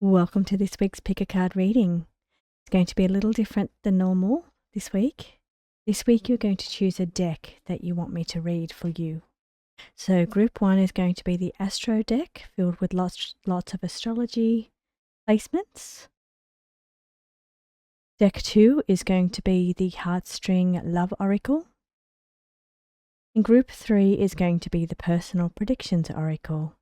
Welcome to this week's Pick a Card reading. It's going to be a little different than normal this week. This week you're going to choose a deck that you want me to read for you. So group 1 is going to be the Astro deck, filled with lots of astrology placements. Deck 2 is going to be the Heartstring Love Oracle. And group 3 is going to be the Personal Predictions Oracle.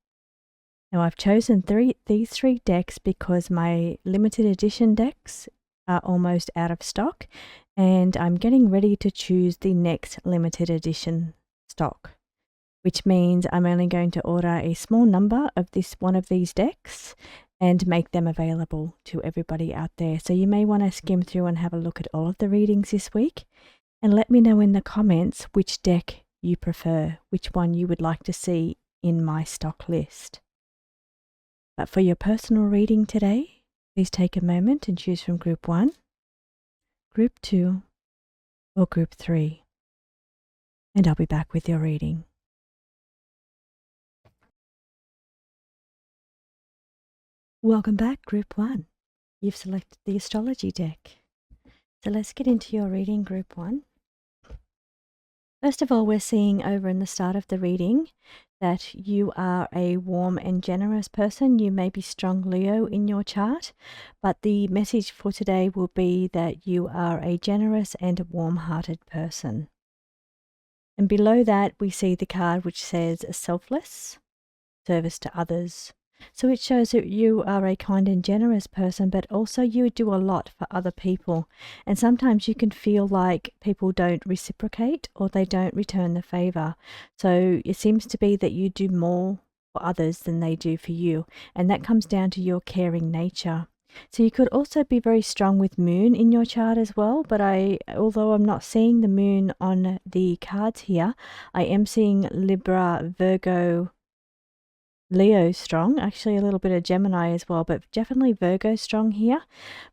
Now I've chosen these three decks because my limited edition decks are almost out of stock and I'm getting ready to choose the next limited edition stock, which means I'm only going to order a small number of one of these decks and make them available to everybody out there. So you may want to skim through and have a look at all of the readings this week and let me know in the comments which deck you prefer, which one you would like to see in my stock list. But for your personal reading today, please take a moment and choose from Group 1, Group 2, or Group 3. And I'll be back with your reading. Welcome back, Group 1. You've selected the astrology deck. So let's get into your reading, Group 1. First of all, we're seeing over in the start of the reading that you are a warm and generous person. You may be strong Leo in your chart, but the message for today will be that you are a generous and warm-hearted person. And below that, we see the card which says selfless, service to others. So it shows that you are a kind and generous person, but also you do a lot for other people. And sometimes you can feel like people don't reciprocate or they don't return the favor. So it seems to be that you do more for others than they do for you. And that comes down to your caring nature. So you could also be very strong with moon in your chart as well, but although I'm not seeing the moon on the cards here, I am seeing Libra, Virgo, Leo strong, actually a little bit of Gemini as well, but definitely Virgo strong here.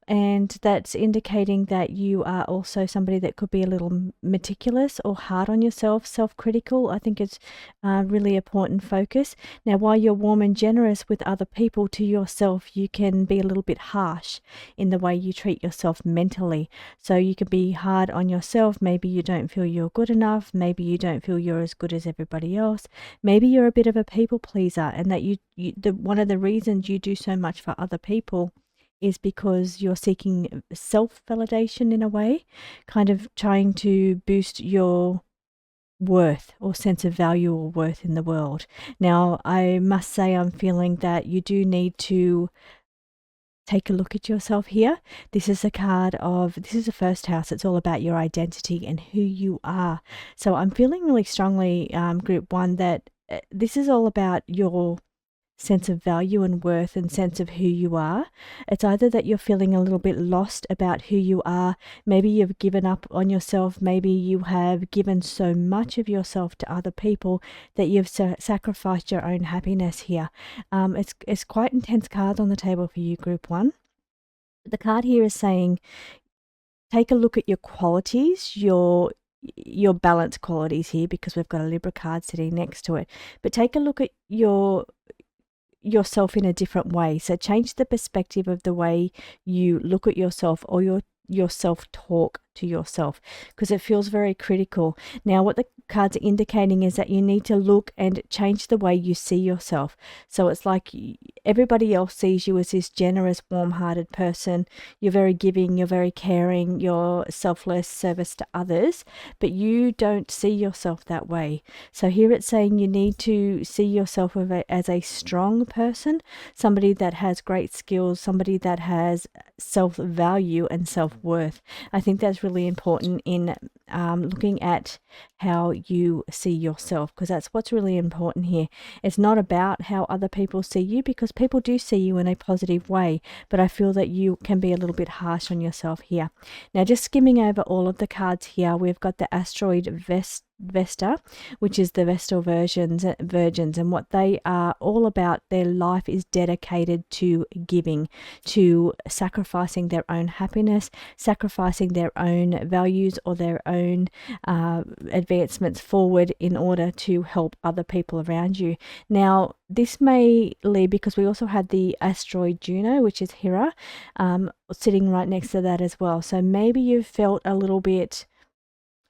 And that's indicating that you are also somebody that could be a little meticulous or hard on yourself, self-critical. I think it's a really important focus. Now, while you're warm and generous with other people, to yourself, you can be a little bit harsh in the way you treat yourself mentally. So you can be hard on yourself. Maybe you don't feel you're good enough. Maybe you don't feel you're as good as everybody else. Maybe you're a bit of a people pleaser, and that one of the reasons you do so much for other people is because you're seeking self-validation in a way, kind of trying to boost your worth or sense of value or worth in the world. Now, I must say I'm feeling that you do need to take a look at yourself here. This is a first house. It's all about your identity and who you are. So I'm feeling really strongly, Group 1, that this is all about your sense of value and worth and sense of who you are. It's either that you're feeling a little bit lost about who you are. Maybe you've given up on yourself. Maybe you have given so much of yourself to other people that you've sacrificed your own happiness here. It's quite intense cards on the table for you, Group 1. The card here is saying, take a look at your qualities, your balanced qualities here, because we've got a Libra card sitting next to it. But take a look at yourself in a different way. So change the perspective of the way you look at yourself or your self-talk to yourself, because it feels very critical. Now, what the cards are indicating is that you need to look and change the way you see yourself. So it's like everybody else sees you as this generous, warm-hearted person. You're very giving, you're very caring, you're selfless, service to others, but you don't see yourself that way. So here it's saying you need to see yourself as a strong person, somebody that has great skills, somebody that has self-value and self-worth. I think that's really important in looking at how you see yourself, because that's what's really important here. It's not about how other people see you, because people do see you in a positive way, but I feel that you can be a little bit harsh on yourself here. Now, just skimming over all of the cards here, we've got the asteroid Vesta, which is the Vestal Virgins, and what they are all about, their life is dedicated to giving, to sacrificing their own happiness, sacrificing their own values or their own advancements forward in order to help other people around you. Now, this may lead, because we also had the asteroid Juno, which is Hera, sitting right next to that as well. So maybe you've felt a little bit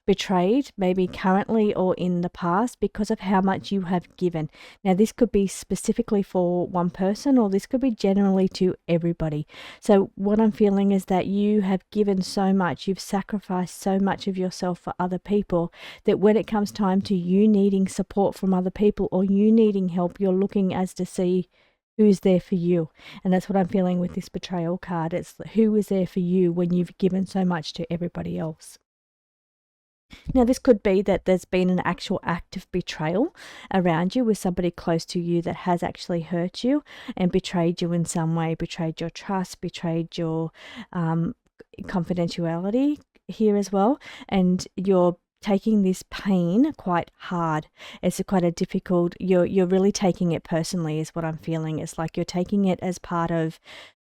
betrayed, maybe currently or in the past, because of how much you have given. Now, this could be specifically for one person, or this could be generally to everybody. So what I'm feeling is that you have given so much, you've sacrificed so much of yourself for other people, that when it comes time to you needing support from other people or you needing help, you're looking as to see who's there for you. And that's what I'm feeling with this betrayal card. It's who is there for you when you've given so much to everybody else. Now, this could be that there's been an actual act of betrayal around you with somebody close to you that has actually hurt you and betrayed you in some way, betrayed your trust, betrayed your confidentiality here as well. And you're taking this pain quite hard. It's quite a difficult, you're really taking it personally is what I'm feeling. It's like you're taking it as part of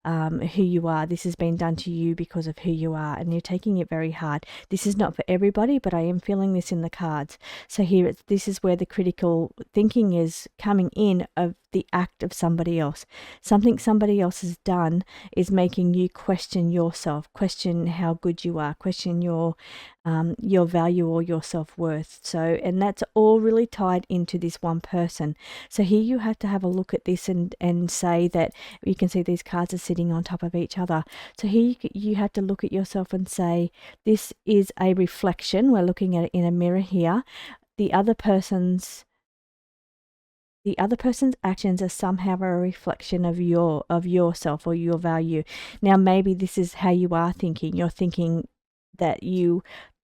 who you are. This has been done to you because of who you are, and you're taking it very hard. This is not for everybody, but I am feeling this in the cards. So here, this is where the critical thinking is coming in of the act of somebody else. Something somebody else has done is making you question yourself, question how good you are, question your value or your self-worth. So, and that's all really tied into this one person. So here you have to have a look at this and say that, you can see these cards are sitting on top of each other. So here you have to look at yourself and say, this is a reflection. We're looking at it in a mirror here. The other person's actions are somehow a reflection of yourself or your value. Now, maybe this is how you are thinking. You're thinking that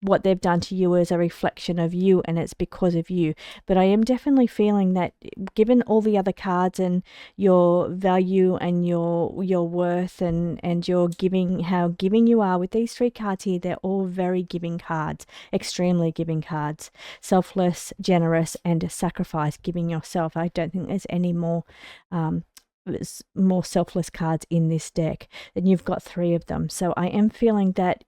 what they've done to you is a reflection of you, and it's because of you. But I am definitely feeling that, given all the other cards and your value and your worth and your giving, how giving you are with these three cards here, they're all very giving cards, extremely giving cards. Selfless, generous, and sacrifice, giving yourself. I don't think there's any more selfless cards in this deck, and you've got three of them. So I am feeling that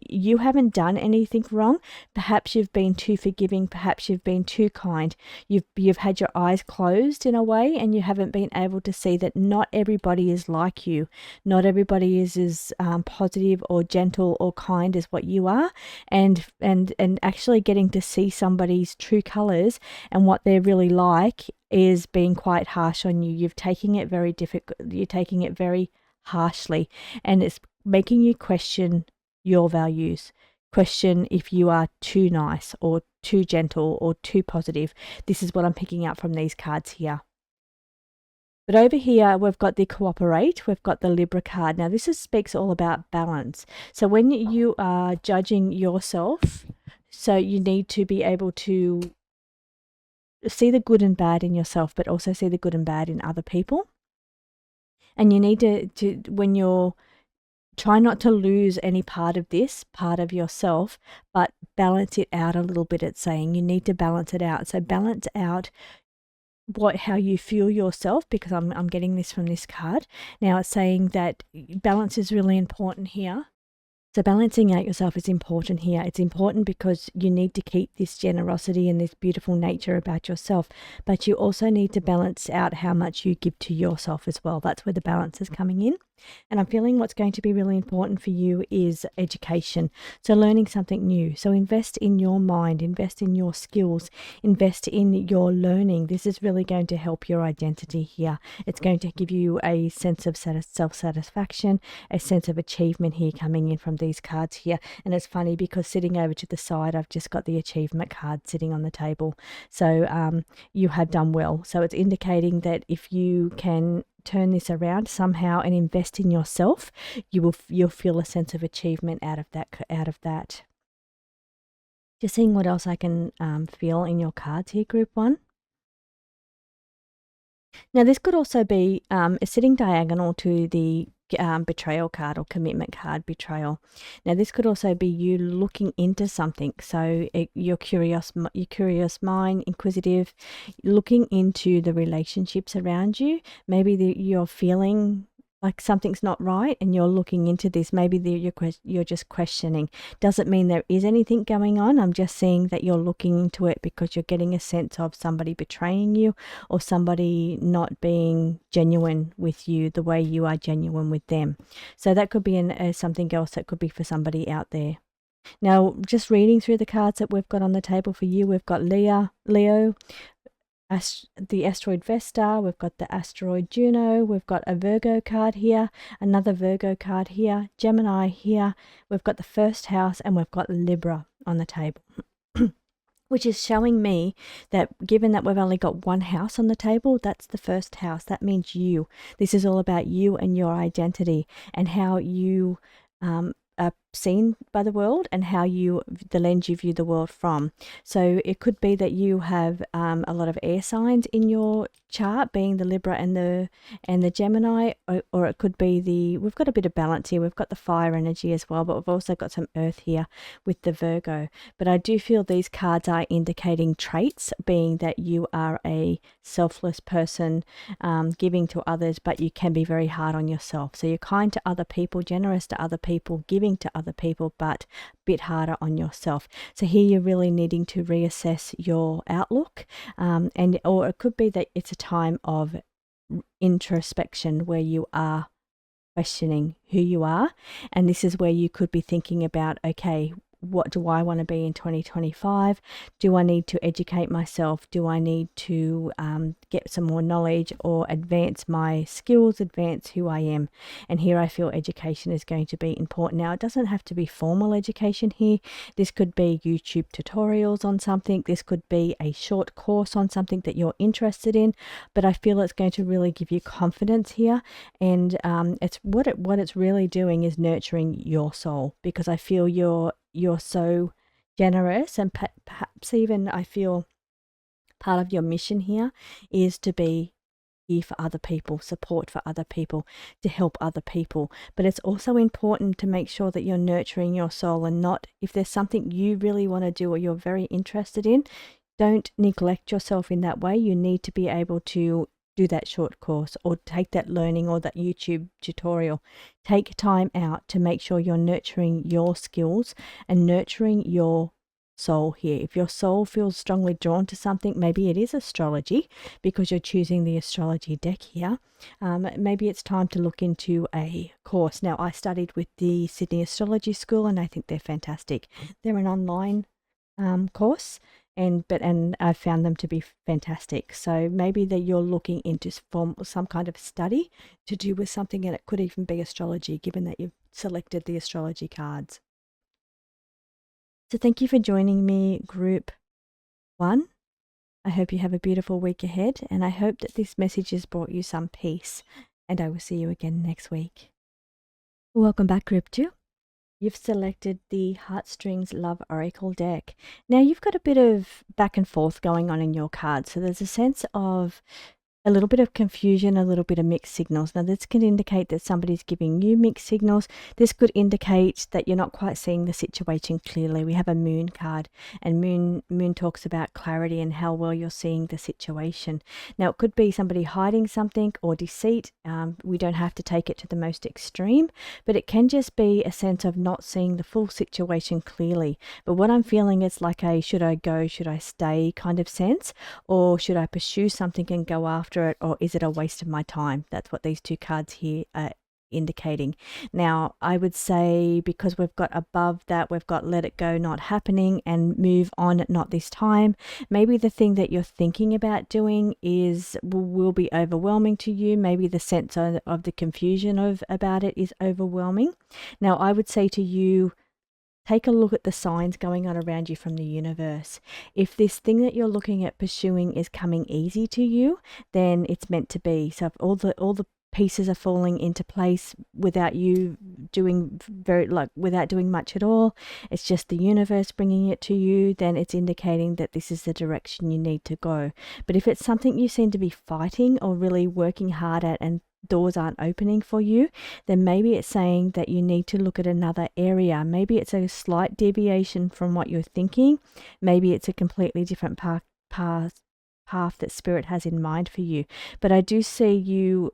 you haven't done anything wrong. Perhaps you've been too forgiving, perhaps you've been too kind, you've had your eyes closed in a way, and you haven't been able to see that not everybody is like you. Not everybody is as positive or gentle or kind as what you are, and actually getting to see somebody's true colors and what they're really like is being quite harsh on you. You're taking it very difficult, you're taking it very harshly, and it's making you question your values, question if you are too nice or too gentle or too positive. This is what I'm picking up from these cards here. But over here, we've got the cooperate, we've got the Libra card. Now, this speaks all about balance. So when you are judging yourself, so you need to be able to see the good and bad in yourself, but also see the good and bad in other people. And you need to when you're try not to lose any part of this, part of yourself, but balance it out a little bit. It's saying you need to balance it out. So balance out how you feel yourself, because I'm getting this from this card. Now it's saying that balance is really important here. So balancing out yourself is important here. It's important because you need to keep this generosity and this beautiful nature about yourself, but you also need to balance out how much you give to yourself as well. That's where the balance is coming in. And I'm feeling what's going to be really important for you is education. So learning something new. So invest in your mind, invest in your skills, invest in your learning. This is really going to help your identity here. It's going to give you a sense of self-satisfaction, a sense of achievement here coming in from these cards here. And it's funny because sitting over to the side, I've just got the achievement card sitting on the table. So you have done well. So it's indicating that if you can turn this around somehow and invest in yourself, you'll feel a sense of achievement out of that. Just seeing what else I can feel in your cards here, group one. Now this could also be sitting diagonal to the betrayal card or commitment card, betrayal. Now this could also be you looking into something. So your curious mind, inquisitive, looking into the relationships around you. Maybe you're feeling like something's not right and you're looking into this. Maybe you're just questioning. Doesn't mean there is anything going on. I'm just seeing that you're looking into it because you're getting a sense of somebody betraying you or somebody not being genuine with you the way you are genuine with them. So that could be something else that could be for somebody out there. Now, just reading through the cards that we've got on the table for you, we've got Leo, the asteroid Vesta, we've got the asteroid Juno, we've got a Virgo card here, another Virgo card here, Gemini here, we've got the first house, and we've got Libra on the table. Which is showing me that given that we've only got one house on the table, that's the first house. That means you. This is all about you and your identity and how you are seen by the world and how the lens you view the world from. So it could be that you have a lot of air signs in your chart, being the Libra and the Gemini, or it could be we've got a bit of balance here. We've got the fire energy as well, but we've also got some earth here with the Virgo. But I do feel these cards are indicating traits, being that you are a selfless person, giving to others, but you can be very hard on yourself. So you're kind to other people, generous to other people, giving to other people, but a bit harder on yourself. So here you're really needing to reassess your outlook, or it could be that it's a time of introspection where you are questioning who you are, and this is where you could be thinking about, okay, what do I want to be in 2025? Do I need to educate myself? Do I need to get some more knowledge or advance my skills, advance who I am? And here I feel education is going to be important. Now, it doesn't have to be formal education here. This could be YouTube tutorials on something. This could be a short course on something that you're interested in. But I feel it's going to really give you confidence here. And it's what it's really doing is nurturing your soul, because I feel you're so generous, and perhaps even I feel part of your mission here is to be here for other people, support for other people, to help other people. But it's also important to make sure that you're nurturing your soul, and not, if there's something you really want to do or you're very interested in, don't neglect yourself in that way. You need to be able to do that short course or take that learning or that YouTube tutorial. Take time out to make sure you're nurturing your skills and nurturing your soul here. If your soul feels strongly drawn to something, maybe it is astrology because you're choosing the astrology deck here. Maybe it's time to look into a course. Now, I studied with the Sydney Astrology School and I think they're fantastic. They're an online course. And I found them to be fantastic. So maybe that you're looking into some kind of study to do with something, and it could even be astrology, given that you've selected the astrology cards. So thank you for joining me, Group 1. I hope you have a beautiful week ahead, and I hope that this message has brought you some peace, and I will see you again next week. Welcome back, Group 2. You've selected the Heartstrings Love Oracle deck. Now, you've got a bit of back and forth going on in your cards. So there's a sense of a little bit of confusion, a little bit of mixed signals. Now, this can indicate that somebody's giving you mixed signals. This could indicate that you're not quite seeing the situation clearly. We have a Moon card, and Moon talks about clarity and how well you're seeing the situation. Now, it could be somebody hiding something or deceit. We don't have to take it to the most extreme, but it can just be a sense of not seeing the full situation clearly. But what I'm feeling is like a should I go, should I stay kind of sense, or should I pursue something and go after it, or is it a waste of my time? That's what these two cards here are indicating. Now, I would say, because we've got above that, we've got let it go, not happening, and move on, not this time. Maybe the thing that you're thinking about doing will be overwhelming to you. Maybe the sense of the confusion about it is overwhelming. Now, I would say to you, take a look at the signs going on around you from the universe. If this thing that you're looking at pursuing is coming easy to you, then it's meant to be. So if all the pieces are falling into place without you doing without doing much at all, it's just the universe bringing it to you, then it's indicating that this is the direction you need to go. But if it's something you seem to be fighting or really working hard at and doors aren't opening for you, then maybe it's saying that you need to look at another area. Maybe it's a slight deviation from what you're thinking. Maybe it's a completely different path that Spirit has in mind for you. But I do see you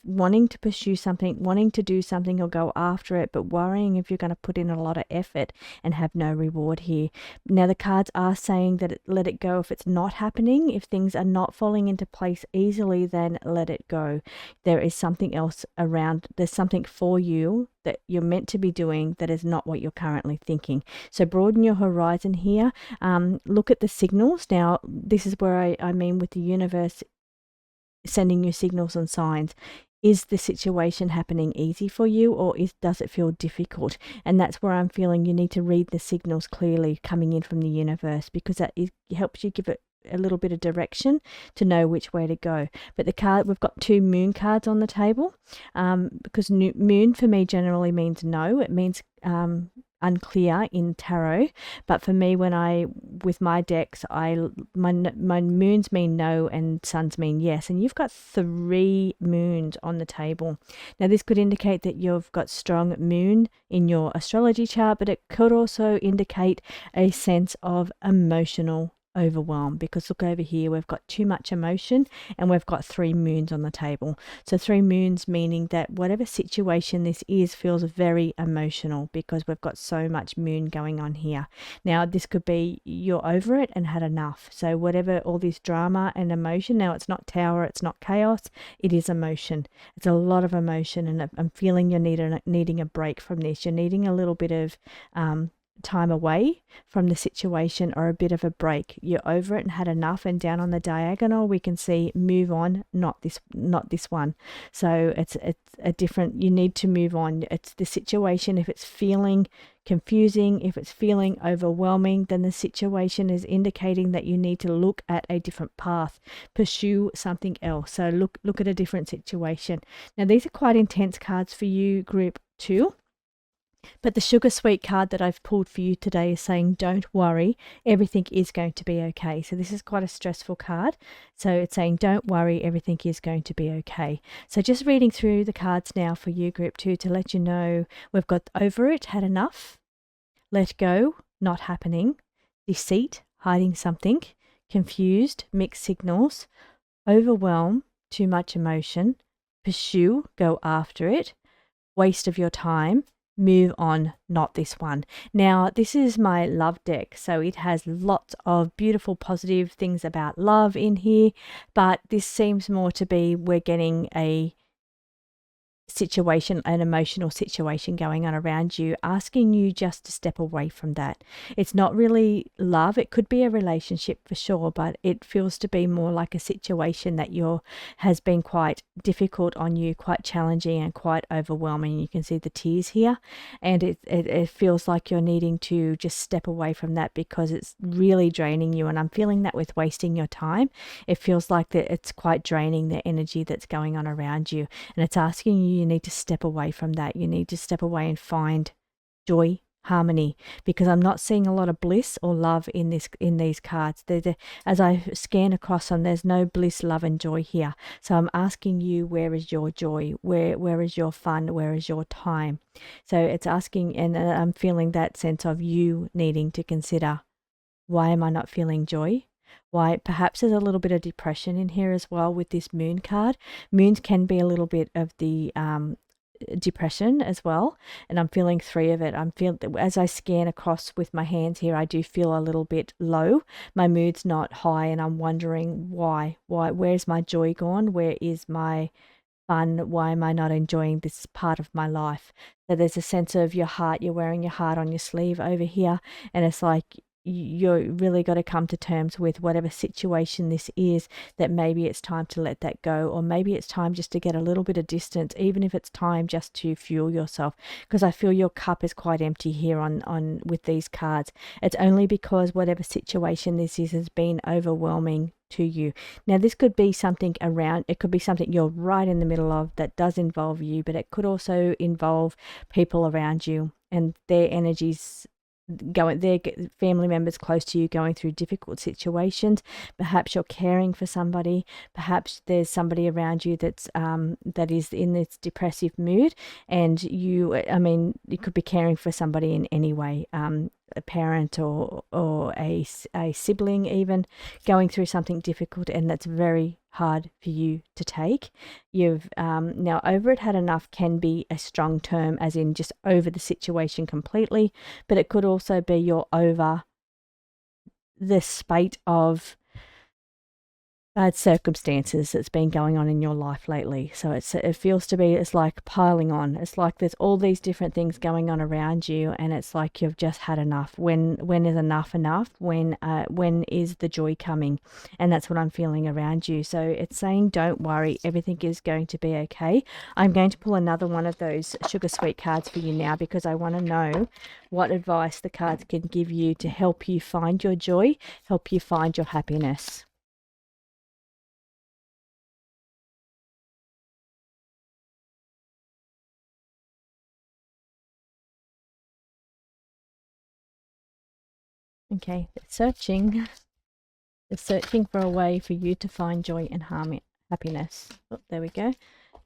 wanting to pursue something, wanting to do something or go after it, but worrying if you're going to put in a lot of effort and have no reward here. Now the cards are saying that let it go if it's not happening. If things are not falling into place easily, then let it go. There is something else around. There's something for you that you're meant to be doing that is not what you're currently thinking. So broaden your horizon here. Look at the signals. Now, this is where I mean with the universe sending you signals and signs. Is the situation happening easy for you, or does it feel difficult? And that's where I'm feeling you need to read the signals clearly coming in from the universe, because that helps you give it a little bit of direction to know which way to go. But we've got 2 moon cards on the table, because moon for me generally means no. It means unclear in tarot, but for me, with my decks, my moons mean no and suns mean yes, and you've got 3 moons on the table. Now this could indicate that you've got strong moon in your astrology chart, but it could also indicate a sense of emotional overwhelm, because look over here, we've got too much emotion and we've got 3 moons on the table. So 3 moons meaning that whatever situation this is feels very emotional, because we've got so much moon going on here. Now this could be you're over it and had enough. So whatever, all this drama and emotion, now it's not tower, it's not chaos, it is emotion. It's a lot of emotion, and I'm feeling you're needing a break from this. You're needing a little bit of time away from the situation, or a bit of a break. You're over it and had enough. And down on the diagonal we can see move on, not this one. So it's a different, you need to move on. It's the situation. If it's feeling confusing, if it's feeling overwhelming, then the situation is indicating that you need to look at a different path, pursue something else. So look at a different situation. Now these are quite intense cards for you, group 2. But the sugar sweet card that I've pulled for you today is saying, don't worry, everything is going to be okay. So this is quite a stressful card. So it's saying, don't worry, everything is going to be okay. So just reading through the cards now for you, group 2, to let you know we've got over it, had enough, let go, not happening, deceit, hiding something, confused, mixed signals, overwhelm, too much emotion, pursue, go after it, waste of your time, move on, not this one. Now this is my love deck, so it has lots of beautiful positive things about love in here, but this seems more to be we're getting a situation, an emotional situation going on around you, asking you just to step away from that. It's not really love. It could be a relationship for sure, but it feels to be more like a situation that has been quite difficult on you, quite challenging and quite overwhelming. You can see the tears here, and it feels like you're needing to just step away from that because it's really draining you. And I'm feeling that with wasting your time. It feels like that it's quite draining, the energy that's going on around you, and it's asking you need to step away from that. You need to step away and find joy, harmony, because I'm not seeing a lot of bliss or love in these cards. As I scan across them, there's no bliss, love and joy here. So I'm asking you, where is your joy? Where is your fun? Where is your time? So it's asking, and I'm feeling that sense of you needing to consider, why am I not feeling joy? Why? Perhaps there's a little bit of depression in here as well with this moon card. Moons can be a little bit of the depression as well, and I'm feeling 3 of it. I'm feeling, as I scan across with my hands here, I do feel a little bit low. My mood's not high, and I'm wondering why. Where's my joy gone? Where is my fun? Why am I not enjoying this part of my life? So there's a sense of your heart. You're wearing your heart on your sleeve over here, and it's like you're really got to come to terms with whatever situation this is, that maybe it's time to let that go, or maybe it's time just to get a little bit of distance, even if it's time just to fuel yourself, because I feel your cup is quite empty here on with these cards. It's only because whatever situation this is has been overwhelming to you. Now this could be something around, it could be something you're right in the middle of that does involve you, but it could also involve people around you and their energies family members close to you going through difficult situations. Perhaps you're caring for somebody. Perhaps there's somebody around you that is in this depressive mood, and you could be caring for somebody in any way, a parent or a sibling even going through something difficult, and that's very hard for you to take. You've now, over it had enough can be a strong term, as in just over the situation completely, but it could also be you're over the spate of bad circumstances that's been going on in your life lately. So it feels to be, it's like piling on. It's like there's all these different things going on around you, and it's like you've just had enough. When is enough enough? When is the joy coming? And that's what I'm feeling around you. So it's saying, don't worry, everything is going to be okay. I'm going to pull another one of those sugar sweet cards for you now, because I want to know what advice the cards can give you to help you find your joy, help you find your happiness. Okay, they're searching for a way for you to find joy and happiness. Oh, there we go.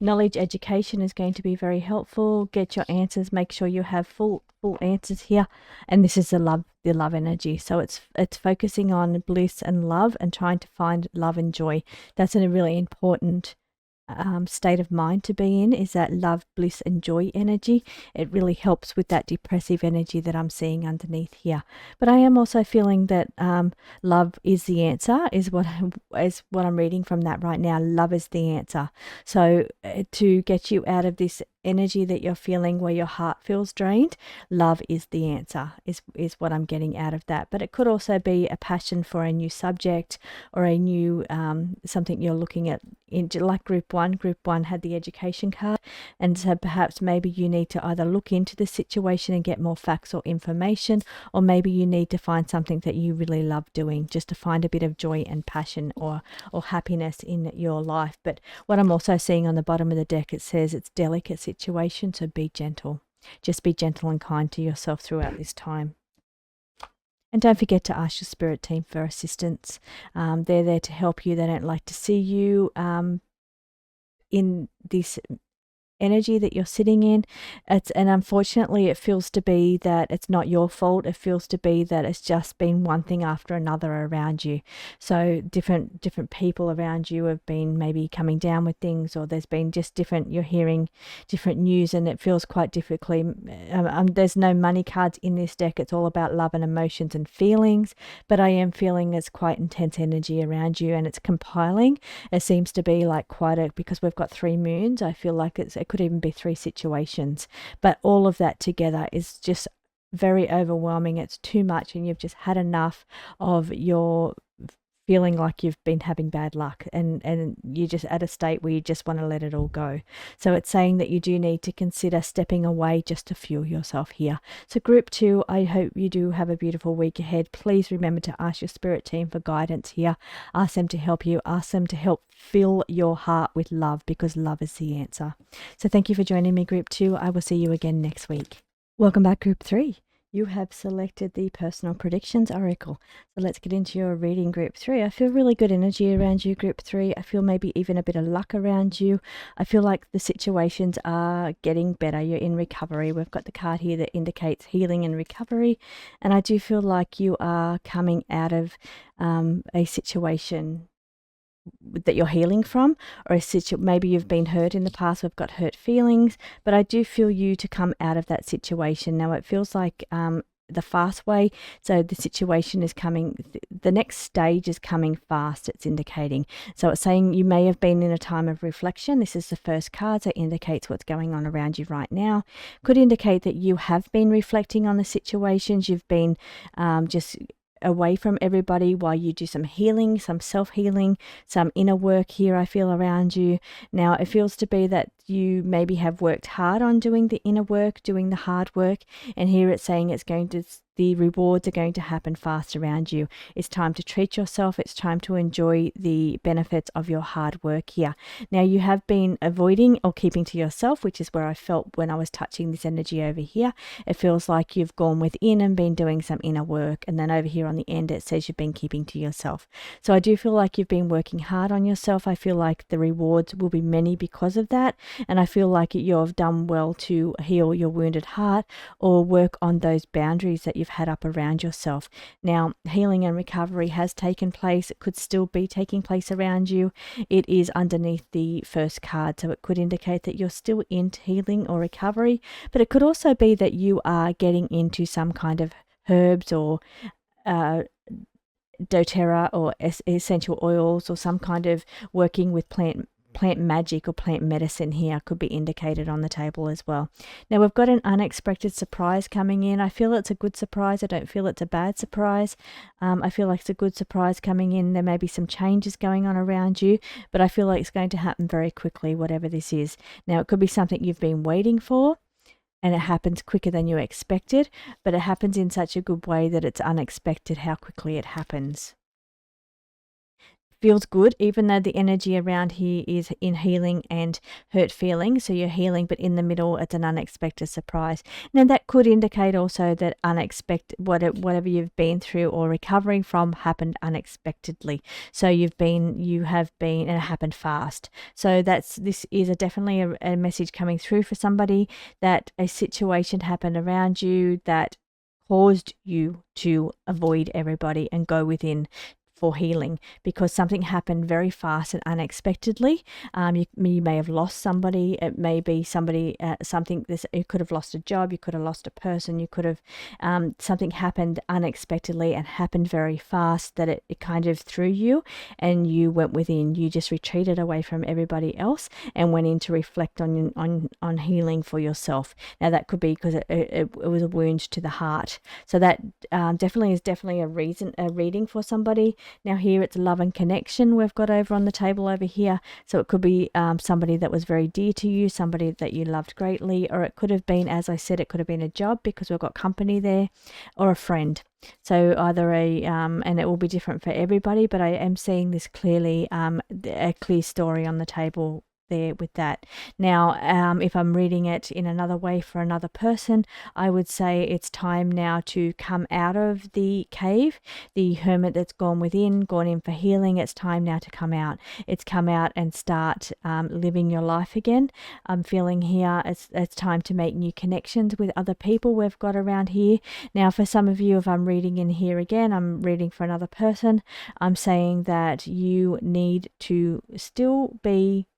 Knowledge education is going to be very helpful. Get your answers. Make sure you have full answers here. And this is the love energy. So it's focusing on bliss and love, and trying to find love and joy. That's a really important state of mind to be in, is that love, bliss and joy energy. It really helps with that depressive energy that I'm seeing underneath here. But I am also feeling that love is the answer, is what I'm reading from that right now. Love is the answer. So to get you out of this energy that you're feeling where your heart feels drained, love is the answer, is what I'm getting out of that. But it could also be a passion for a new subject, or a new something you're looking at, like group one had the education card, and so perhaps maybe you need to either look into the situation and get more facts or information, or maybe you need to find something that you really love doing, just to find a bit of joy and passion or happiness in your life. But what I'm also seeing on the bottom of the deck, it says it's delicate situation, so be gentle. Just be gentle and kind to yourself throughout this time. And don't forget to ask your spirit team for assistance. They're there to help you. They don't like to see you in this energy that you're sitting in. And unfortunately it feels to be that it's not your fault. It feels to be that it's just been one thing after another around you. So different people around you have been maybe coming down with things, or there's been just you're hearing different news, and it feels quite difficultly. There's no money cards in this deck. It's all about love and emotions and feelings, but I am feeling there's quite intense energy around you, and it's compiling. It seems to be like because we've got 3 moons, I feel like it could even be 3 situations, but all of that together is just very overwhelming. It's too much, and you've just had enough of your feeling like you've been having bad luck, and you're just at a state where you just want to let it all go. So it's saying that you do need to consider stepping away just to fuel yourself here. So group 2, I hope you do have a beautiful week ahead. Please remember to ask your spirit team for guidance here. Ask them to help you. Ask them to help fill your heart with love, because love is the answer. So thank you for joining me, group 2. I will see you again next week. Welcome back, group 3. You have selected the Personal Predictions Oracle. So let's get into your reading, group 3. I feel really good energy around you, group 3. I feel maybe even a bit of luck around you. I feel like the situations are getting better. You're in recovery. We've got the card here that indicates healing and recovery. And I do feel like you are coming out of a situation that you're healing from, or maybe you've been hurt in the past. We've got hurt feelings, but I do feel you to come out of that situation. Now it feels like the fast way. So the situation is coming, the next stage is coming fast, it's indicating. So it's saying you may have been in a time of reflection. This is the first card, so it indicates what's going on around you right now. Could indicate that you have been reflecting on the situations. You've been just away from everybody while you do some healing, some self-healing, some inner work here I feel around you. Now it feels to be that you maybe have worked hard on doing the inner work, doing the hard work, and here it's saying it's going to the rewards are going to happen fast around you. It's time to treat yourself. It's time to enjoy the benefits of your hard work here. Now, you have been avoiding or keeping to yourself, which is where I felt when I was touching this energy over here. It feels like you've gone within and been doing some inner work. And then over here on the end, it says you've been keeping to yourself. So I do feel like you've been working hard on yourself. I feel like the rewards will be many because of that. And I feel like you've done well to heal your wounded heart or work on those boundaries that you've had up around yourself. Now, healing and recovery has taken place. It could still be taking place around you. It is underneath the first card, so it could indicate that you're still into healing or recovery, but it could also be that you are getting into some kind of herbs or doTERRA or essential oils, or some kind of working with plant magic or plant medicine here could be indicated on the table as well. Now, we've got an unexpected surprise coming in. I feel it's a good surprise. I don't feel it's a bad surprise. I feel like it's a good surprise coming in. There may be some changes going on around you, but I feel like it's going to happen very quickly, whatever this is. Now, it could be something you've been waiting for, and it happens quicker than you expected, but it happens in such a good way that it's unexpected how quickly it happens. Feels good, even though the energy around here is in healing and hurt feeling. So you're healing, but in the middle, it's an unexpected surprise. Now, that could indicate also that whatever you've been through or recovering from happened unexpectedly. So you have been, and it happened fast. So this is definitely a message coming through for somebody, that a situation happened around you that caused you to avoid everybody and go within for healing, because something happened very fast and unexpectedly. You may have lost somebody. It may be somebody, you could have lost a job, you could have lost a person, you could have, something happened unexpectedly and happened very fast that it kind of threw you, and you went within. You just retreated away from everybody else and went in to reflect on healing for yourself. Now, that could be because it was a wound to the heart. So that definitely is a reading for somebody. Now, here it's love and connection we've got over on the table over here. So it could be somebody that was very dear to you, somebody that you loved greatly, or it could have been, as I said, it could have been a job because we've got company there, or a friend. So either and it will be different for everybody, but I am seeing this clearly, a clear story on the table there with that. Now, if I'm reading it in another way for another person, I would say it's time now to come out of the cave, the hermit that's gone in for healing. It's time now to come out. It's come out and start living your life again. I'm feeling here it's time to make new connections with other people we've got around here. Now, for some of you, if I'm reading in here again, I'm reading for another person, I'm saying that you need to still be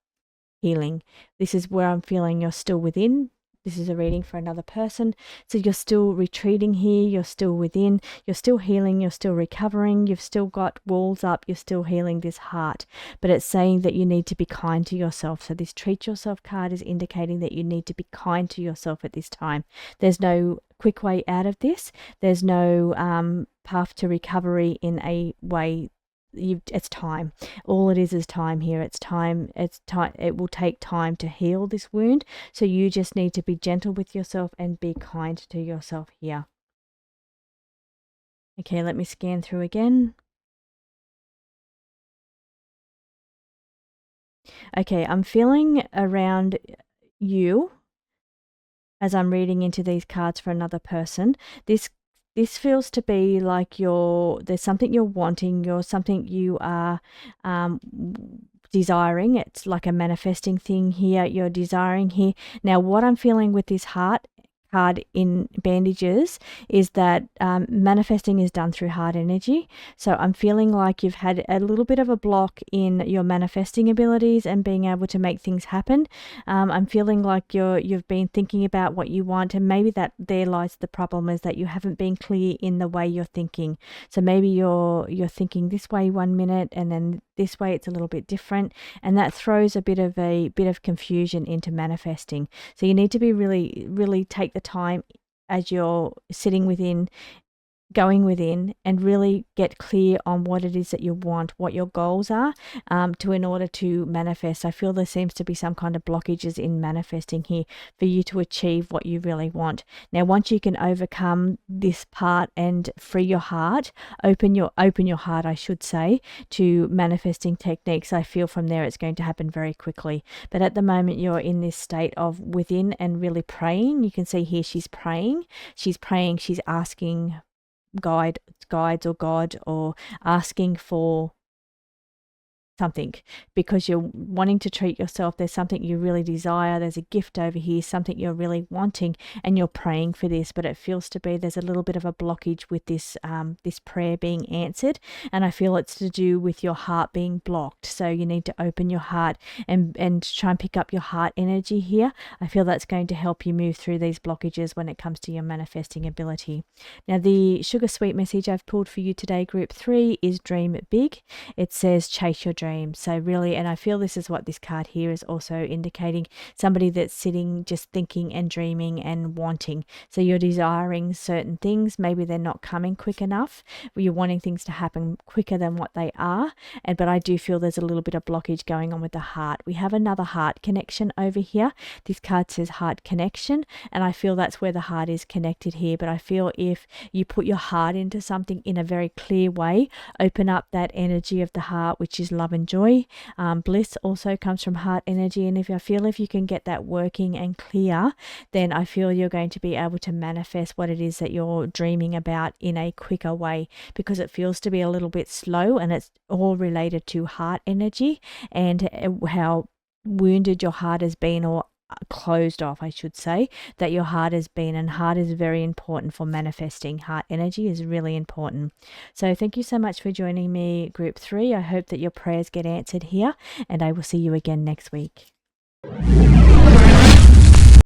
healing. This is where I'm feeling you're still within. This is a reading for another person. So you're still retreating here. You're still within. You're still healing. You're still recovering. You've still got walls up. You're still healing this heart. But it's saying that you need to be kind to yourself. So this treat yourself card is indicating that you need to be kind to yourself at this time. There's no quick way out of this. There's no path to recovery in a way. It's time. All it is time here. It's time. It will take time to heal this wound. So you just need to be gentle with yourself and be kind to yourself here. Okay, let me scan through again. Okay, I'm feeling around you as I'm reading into these cards for another person. This feels to be like there's something you're wanting, something you are desiring. It's like a manifesting thing here. You're desiring here. Now, what I'm feeling with this heart card in bandages is that manifesting is done through heart energy. So I'm feeling like you've had a little bit of a block in your manifesting abilities and being able to make things happen. I'm feeling like you've been thinking about what you want, and maybe that there lies the problem, is that you haven't been clear in the way you're thinking. So maybe you're thinking this way one minute, and then this way it's a little bit different, and that throws a bit of confusion into manifesting. So you need to be really take the time as you're sitting within going within and really get clear on what it is that you want, what your goals are, in order to manifest. I feel there seems to be some kind of blockages in manifesting here for you to achieve what you really want. Now, once you can overcome this part and free your heart, open your heart, I should say, to manifesting techniques, I feel from there it's going to happen very quickly. But at the moment, you're in this state of within and really praying. You can see here she's praying, she's asking guides or God, or asking for something, because you're wanting to treat yourself. There's something you really desire. There's a gift over here, something you're really wanting, and you're praying for this, but it feels to be there's a little bit of a blockage with this this prayer being answered, and I feel it's to do with your heart being blocked. So you need to open your heart and try and pick up your heart energy here. I feel that's going to help you move through these blockages when it comes to your manifesting ability. Now, the sugar sweet message I've pulled for you today, group 3, is dream big. It says chase your dream. So really, and I feel this is what this card here is also indicating, somebody that's sitting just thinking and dreaming and wanting. So you're desiring certain things, maybe they're not coming quick enough, you're wanting things to happen quicker than what they are, but I do feel there's a little bit of blockage going on with the heart. We have another heart connection over here. This card says heart connection, and I feel that's where the heart is connected here. But I feel if you put your heart into something in a very clear way, open up that energy of the heart, which is love and joy. Bliss also comes from heart energy, and if you can get that working and clear, then I feel you're going to be able to manifest what it is that you're dreaming about in a quicker way, because it feels to be a little bit slow, and it's all related to heart energy and how wounded your heart has been, or closed off, I should say, that your heart has been. And heart is very important for manifesting. Heart energy is really important. So thank you so much for joining me, group 3. I hope that your prayers get answered here, and I will see you again next week.